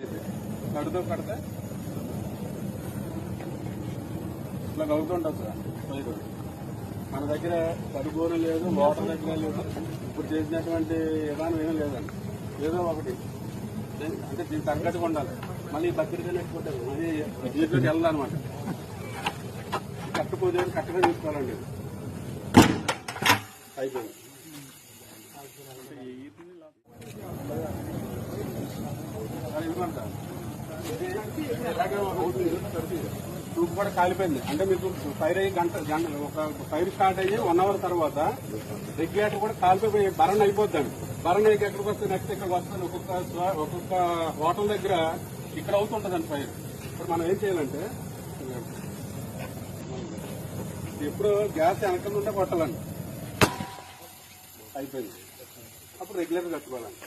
కడితే ఇట్లా కలుగుతుంటుంది సార్ పైరు. మన దగ్గర సరిపోను లేదు, వాటర్ దగ్గర లేదు. ఇప్పుడు చేసినటువంటి విధానం ఏమీ లేదండి. ఏదో ఒకటి అంటే దీనికి తగ్గట్టుగా ఉండాలి. మళ్ళీ బకెట్ లేకపోతారు, మళ్ళీ దీంట్లోకి వెళ్ళాలన్నమాట. కట్టుకోదే కరెక్ట్గా తీసుకోవాలండి. అయిపోయింది. ఎందుకంట ట్యూబ్ కూడా కాలిపోయింది. అంటే మీకు ఫైర్ అయ్యి గంట ఒక ఫైర్ స్టార్ట్ అయ్యి 1 అవర్ తర్వాత రెగ్యులేటర్ కూడా కాలిపోయి బరన్ అయిపోద్దండి. బరన్ అయ్యి ఎక్కడికి వస్తే నెక్స్ట్ ఇక్కడికి వస్తుంది. ఒక్కొక్క హోటల్ దగ్గర ఇక్కడ అవుతుంటదండి ఫైర్. ఇప్పుడు మనం ఏం చేయాలంటే ఎప్పుడు గ్యాస్ వెనక నుండే కొట్టాలండి. అయిపోయింది. అప్పుడు రెగ్యులేటర్ కట్టుకోవాలండి.